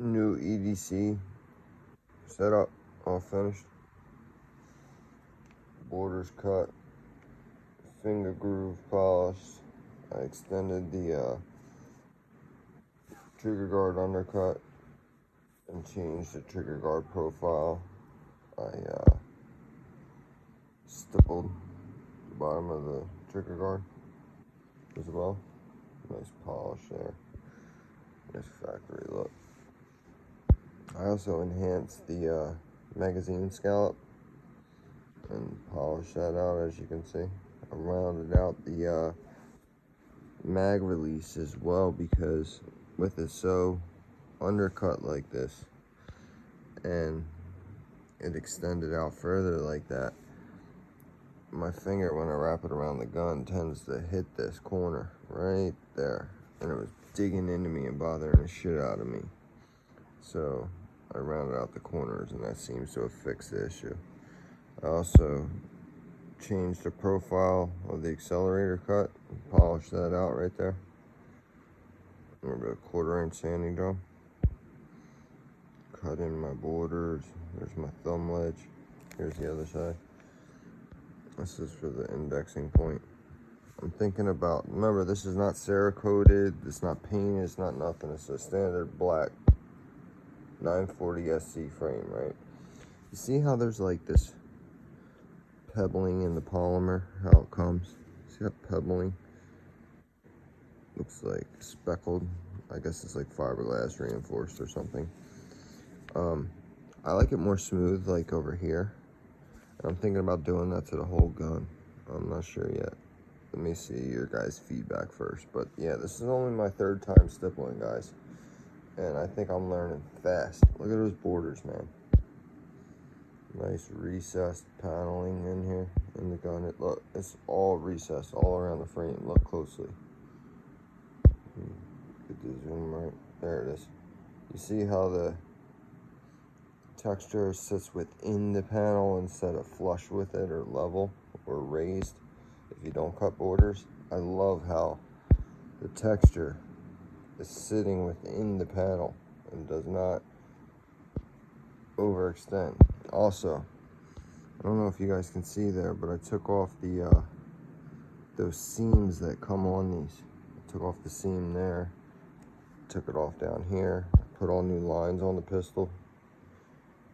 New EDC setup, all finished. Borders cut, finger groove polished. I extended the trigger guard undercut and changed the trigger guard profile. I stippled the bottom of the trigger guard as well. Nice polish there. Nice factory look. I also enhanced the magazine scallop and polished that out, as you can see. I rounded out the mag release as well, because with it so undercut like this and it extended out further like that, my finger, when I wrap it around the gun, tends to hit this corner right there, and it was digging into me and bothering the shit out of me. So I rounded out the corners, and that seems to have fixed the issue. I also changed the profile of the accelerator cut and polished that out right there. A little bit of 1/4-inch sanding drum. Cut in my borders. There's my thumb ledge. Here's the other side. This is for the indexing point. I'm thinking about, remember, this is not Cerakoted, it's not painted, it's not nothing. It's a standard black 940 SC frame, right? You see how there's like this pebbling in the polymer, how it comes? See that pebbling? Looks like speckled. I guess it's like fiberglass reinforced or something. I like it more smooth, like over here. And I'm thinking about doing that to the whole gun. I'm not sure yet. Let me see your guys' feedback first. But yeah, this is only my 3rd time stippling, guys. And I think I'm learning fast. Look at those borders, man. Nice recessed paneling in here in the gun. Look, it's all recessed all around the frame. Look closely. Get the zoom right. There it is. You see how the texture sits within the panel instead of flush with it or level or raised if you don't cut borders? I love how the texture is sitting within the panel and does not overextend. Also, I don't know if you guys can see there, but I took off the those seams that come on these. I took off the seam there, took it off down here, put all new lines on the pistol,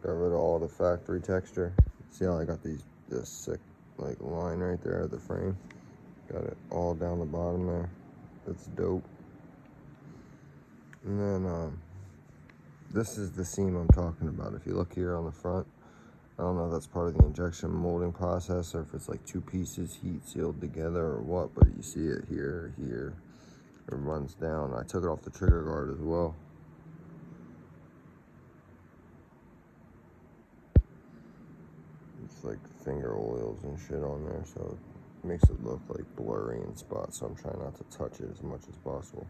got rid of all the factory texture. See how I got this sick like line right there of the frame? Got it all down the bottom there. That's dope. And then this is the seam I'm talking about. If you look here on the front, I don't know if that's part of the injection molding process or if it's like 2 pieces heat sealed together or what, but you see it here, it runs down. I took it off the trigger guard as well. It's like finger oils and shit on there, so it makes it look like blurry in spots, so I'm trying not to touch it as much as possible.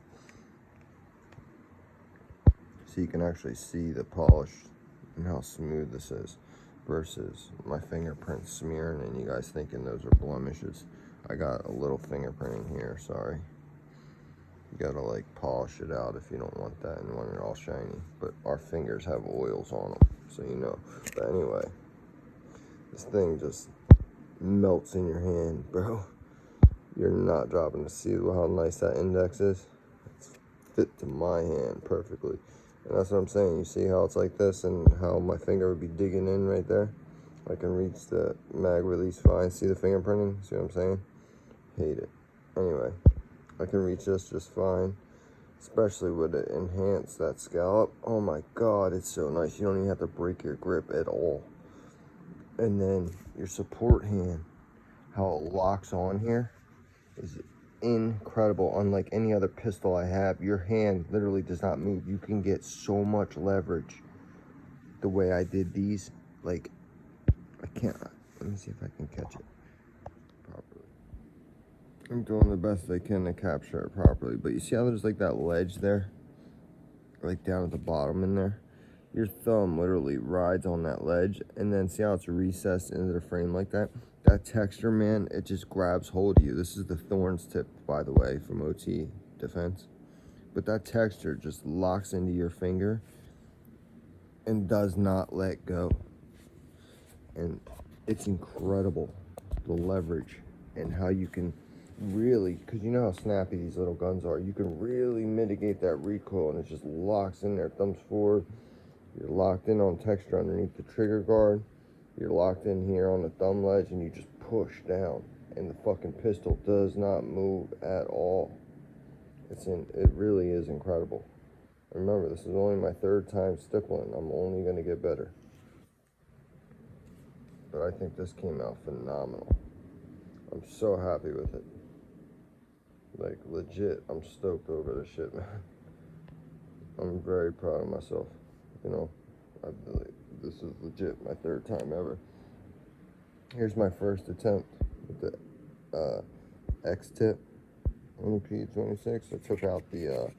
So you can actually see the polish and how smooth this is versus my fingerprint smearing and you guys thinking those are blemishes. I got a little fingerprinting here, sorry. You gotta like polish it out if you don't want that and want it all shiny. But our fingers have oils on them, so you know. But anyway, this thing just melts in your hand, bro. You're not dropping to see how nice that index is. It's fit to my hand perfectly. And that's what I'm saying. You see how it's like this and how my finger would be digging in right there? I can reach the mag release fine. See the fingerprinting? See what I'm saying? Hate it. Anyway, I can reach this just fine. Especially with it enhance that scallop. Oh my god, it's so nice. You don't even have to break your grip at all. And then your support hand, how it locks on here is incredible. Unlike any other pistol I have, your hand literally does not move. You can get so much leverage the way I did these. Like, I can't, let me see if I can catch it properly. I'm doing the best I can to capture it properly, but you see how there's like that ledge there, like down at the bottom in there? Your thumb literally rides on that ledge, and then see how it's recessed into the frame like that? That texture, man, it just grabs hold of you. This is the Thorns tip, by the way, from OT Defense. But that texture just locks into your finger, and does not let go. And it's incredible, the leverage and how you can really, because you know how snappy these little guns are, you can really mitigate that recoil, and it just locks in there, thumbs forward. You're locked in on texture underneath the trigger guard. You're locked in here on the thumb ledge, and you just push down, and the fucking pistol does not move at all. It really is incredible. Remember, this is only my third time stippling. I'm only going to get better. But I think this came out phenomenal. I'm so happy with it. Like, legit, I'm stoked over this shit, man. I'm very proud of myself. You know, this is legit my third time ever. Here's my first attempt with the X-tip on the G26. I took out the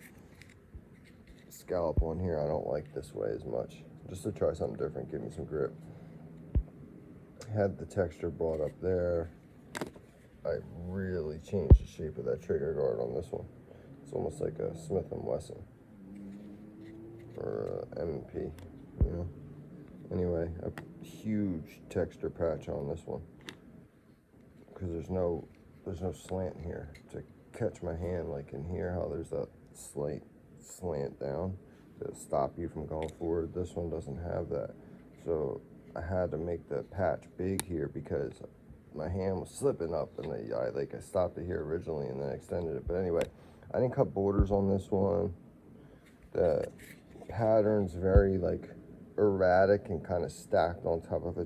scallop on here. I don't like this way as much. Just to try something different, give me some grip. Had the texture brought up there. I really changed the shape of that trigger guard on this one. It's almost like a Smith & Wesson or a M&P, you know. Anyway, a huge texture patch on this one because there's no slant here to catch my hand like in here. How there's that slight slant down to stop you from going forward. This one doesn't have that, so I had to make the patch big here because my hand was slipping up, and I stopped it here originally and then extended it. But anyway, I didn't cut borders on this one. The pattern's very like erratic and kind of stacked on top of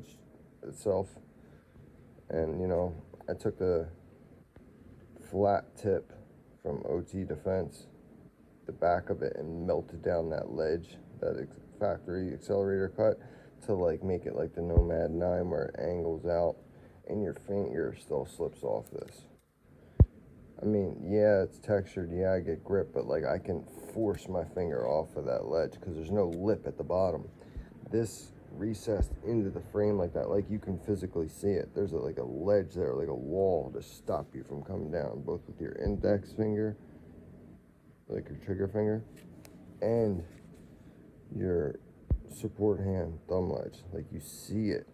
itself. And you know, I took the flat tip from OT Defense, the back of it, and melted down that ledge, that factory accelerator cut, to like make it like the Nomad 9 where it angles out and your finger still slips off this. I mean, yeah, it's textured, yeah, I get grip, but like I can force my finger off of that ledge because there's no lip at the bottom. This recessed into the frame like that, like you can physically see it. There's like a ledge there, like a wall to stop you from coming down, both with your index finger, like your trigger finger, and your support hand thumb ledge. Like you see it.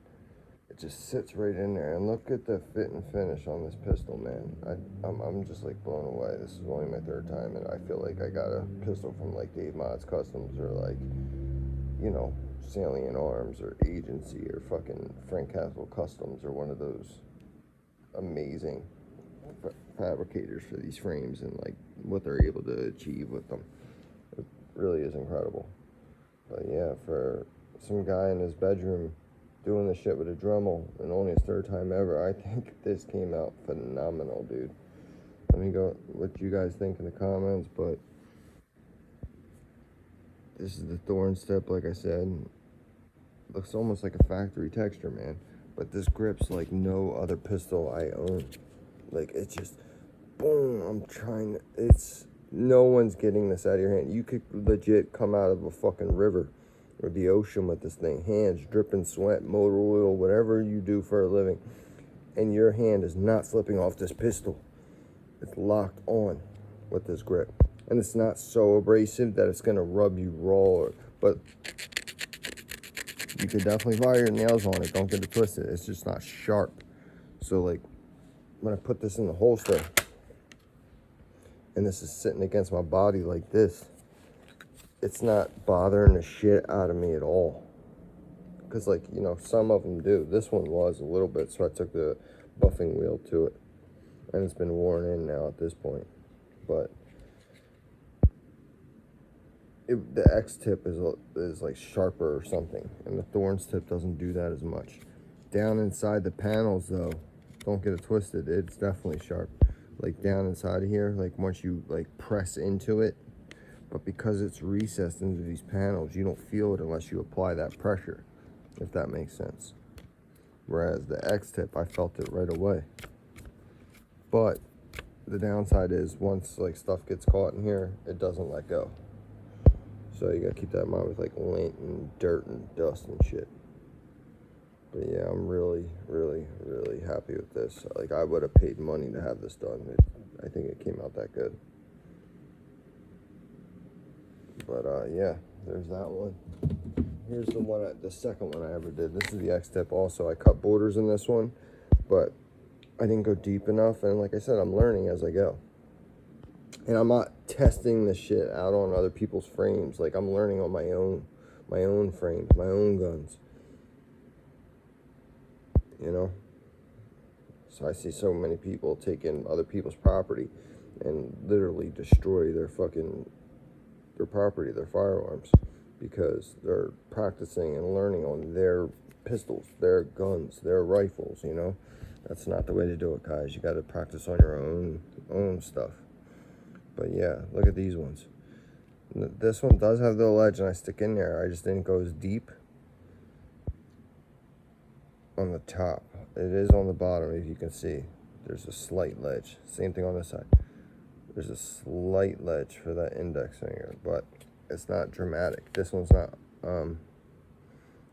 It just sits right in there, and look at the fit and finish on this pistol, man. I'm just like blown away. This is only my third time, and I feel like I got a pistol from like Dave Mott's Customs or like, you know, Salient Arms or Agency or fucking Frank Castle Customs or one of those amazing fabricators for these frames and like what they're able to achieve with them. It really is incredible. But yeah, for some guy in his bedroom doing this shit with a Dremel and only his third time ever, I think this came out phenomenal, dude. Let me go what you guys think in the comments, but this is the thorn step, like I said. Looks almost like a factory texture, man. But this grips like no other pistol I own. Like, it's just, boom, no one's getting this out of your hand. You could legit come out of a fucking river or the ocean with this thing, hands dripping sweat, motor oil, whatever you do for a living, and your hand is not slipping off this pistol. It's locked on with this grip, and it's not so abrasive that it's gonna rub you raw, but you could definitely fire your nails on it. Don't get it twisted. It's just not sharp. So like when I put this in the holster and this is sitting against my body like this, it's not bothering the shit out of me at all. Because, like, you know, some of them do. This one was a little bit, so I took the buffing wheel to it. And it's been worn in now at this point. But the X tip is like sharper or something. And the Thorns tip doesn't do that as much. Down inside the panels, though, don't get it twisted. It's definitely sharp. Like, down inside of here, like, once you, like, press into it, but because it's recessed into these panels, you don't feel it unless you apply that pressure, if that makes sense. Whereas the X-tip, I felt it right away. But the downside is once like stuff gets caught in here, it doesn't let go. So you gotta keep that in mind with like lint and dirt and dust and shit. But yeah, I'm really, really, really happy with this. Like, I would have paid money to have this done. I think it came out that good. But yeah, there's that one. Here's the second one I ever did. This is the X-tip also. I cut borders in this one, but I didn't go deep enough. And like I said, I'm learning as I go. And I'm not testing the shit out on other people's frames. Like, I'm learning on my own frames, my own guns. You know? So I see so many people taking other people's property and literally destroy their property, their firearms, because they're practicing and learning on their pistols, their guns, their rifles, you know? That's not the way to do it, guys. You got to practice on your own stuff. But yeah, look at these ones. This one does have the ledge, and I stick in there. I just didn't go as deep on the top. It is on the bottom, if you can see. There's a slight ledge. Same thing on this side. There's a slight ledge for that index finger, but it's not dramatic. This one's not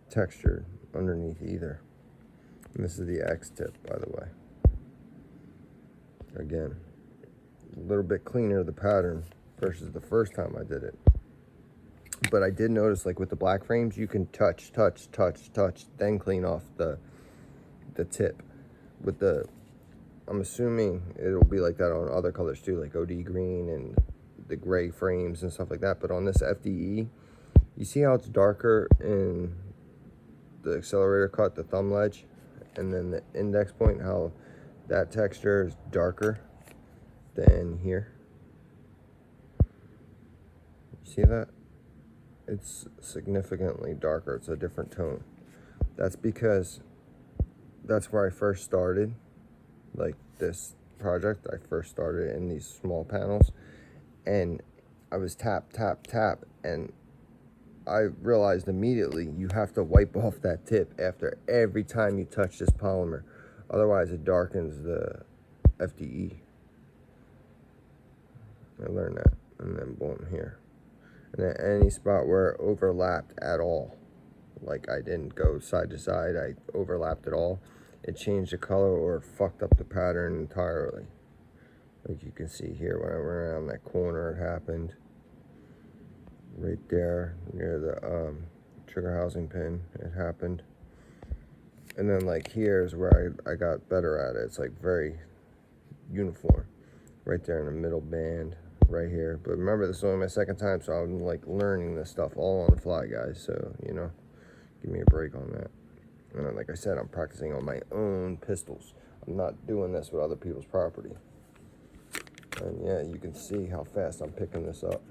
textured underneath either. And this is the X-tip, by the way. Again, a little bit cleaner, the pattern, versus the first time I did it. But I did notice, like with the black frames, you can touch, then clean off the tip. With the, I'm assuming it'll be like that on other colors too, like OD green and the gray frames and stuff like that. But on this FDE, you see how it's darker in the accelerator cut, the thumb ledge, and then the index point, how that texture is darker than here. You see that? It's significantly darker. It's a different tone. That's because that's where I first started. Like this project, I first started in these small panels, and I was tap, and I realized immediately you have to wipe off that tip after every time you touch this polymer. Otherwise, it darkens the FDE. I learned that. And then boom, here. And then any spot where it overlapped at all, like I didn't go side to side, I overlapped it all, it changed the color or fucked up the pattern entirely. Like you can see here, when I went around that corner, it happened. Right there, near the trigger housing pin, it happened. And then like here's where I got better at it. It's like very uniform. Right there in the middle band, right here. But remember, this is only my second time, so I'm like learning this stuff all on the fly, guys. So, you know, give me a break on that. And then, like I said, I'm practicing on my own pistols. I'm not doing this with other people's property. And yeah, you can see how fast I'm picking this up.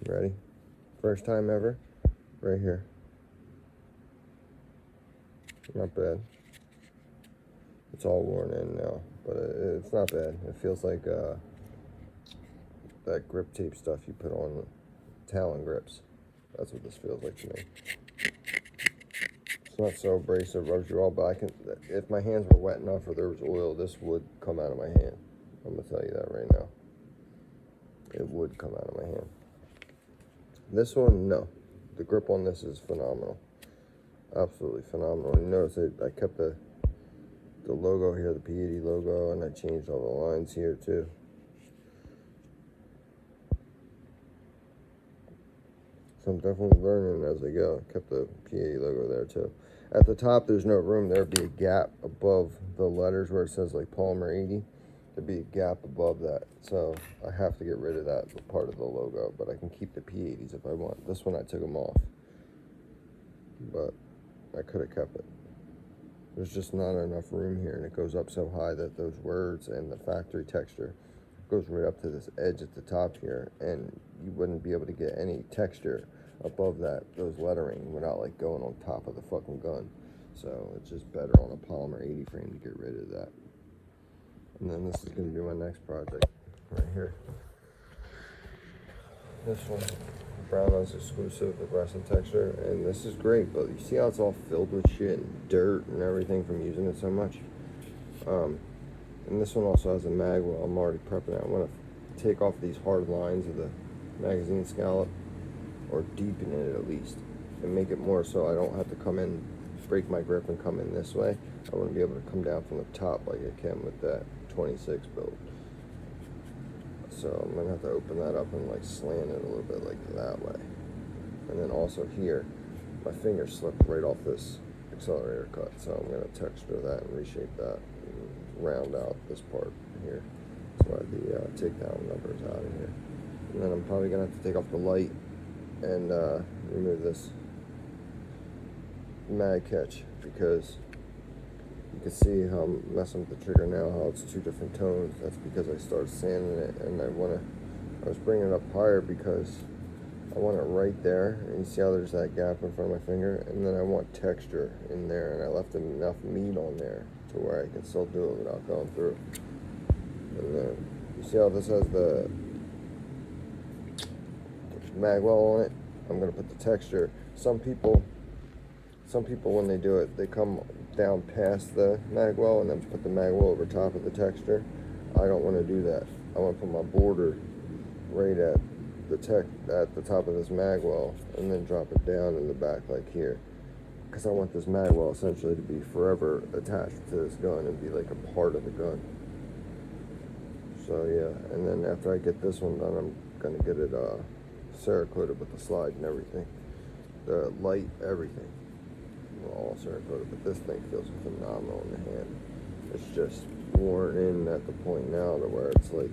Ready? First time ever, right here. Not bad. It's all worn in now, but it's not bad. It feels like that grip tape stuff you put on Talon grips. That's what this feels like to me. It's not so abrasive, rubs you all, but I can, if my hands were wet enough or there was oil, this would come out of my hand. I'm gonna tell you that right now. It would come out of my hand. This one, no. The grip on this is phenomenal. Absolutely phenomenal. You notice I kept the logo here, the P80 logo, and I changed all the lines here too. So I'm definitely learning as I go. Kept the P80 logo there too. At the top, there's no room. There'd be a gap above the letters where it says like Polymer 80. There'd be a gap above that. So I have to get rid of that part of the logo, but I can keep the P80s if I want. This one I took them off, but I could have kept it. There's just not enough room here, and it goes up so high that those words and the factory texture goes right up to this edge at the top here, and you wouldn't be able to get any texture above those lettering without like going on top of the fucking gun. So it's just better on a Polymer 80 frame to get rid of that. And then this is going to be my next project right here. This one, brown nose exclusive, aggressive texture, and this is great, but you see how it's all filled with shit and dirt and everything from using it so much. And this one also has a mag wheel. I'm already prepping it. I want to take off these hard lines of the magazine scallop, or deepen it at least, and make it more so I don't have to come in, break my grip and come in this way. I want to be able to come down from the top like I can with that 26 build. So I'm gonna have to open that up and like slant it a little bit like that way. And then also here, my finger slipped right off this accelerator cut, so I'm going to texture that and reshape that and round out this part here. That's why the takedown number is out of here. And then I'm probably going to have to take off the light and remove this mag catch, because you can see how I'm messing with the trigger now, how it's two different tones. That's because I started sanding it, and I was bringing it up higher because I want it right there, and you see how there's that gap in front of my finger, and then I want texture in there, and I left enough meat on there to where I can still do it without going through. And then you see how this has the magwell on it? I'm going to put the texture. Some people when they do it, they come down past the magwell and then put the magwell over top of the texture. I don't want to do that. I want to put my border right at the top of this magwell and then drop it down in the back like here, because I want this magwell essentially to be forever attached to this gun and be like a part of the gun. So yeah, and then after I get this one done, I'm gonna get it Cerakoted with the slide and everything, the light, everything, all Cerakoted. But this thing feels phenomenal in the hand. It's just worn in at the point now to where it's like,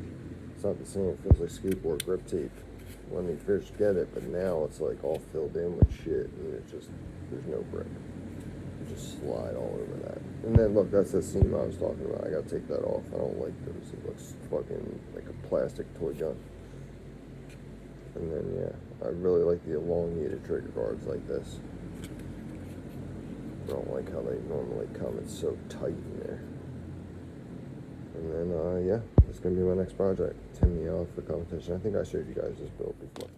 it's not the same. It feels like skateboard grip tape when you first get it, but now it's like all filled in with shit, and it's just, there's no grip. You just slide all over that. And then look, that's the seam I was talking about. I gotta take that off. I don't like those. It looks fucking like a plastic toy gun. And then yeah, I really like the elongated trigger guards like this. I don't like how they normally come. It's so tight in there. And then yeah, that's gonna be my next project. Tim me off for competition. I think I showed you guys this build before.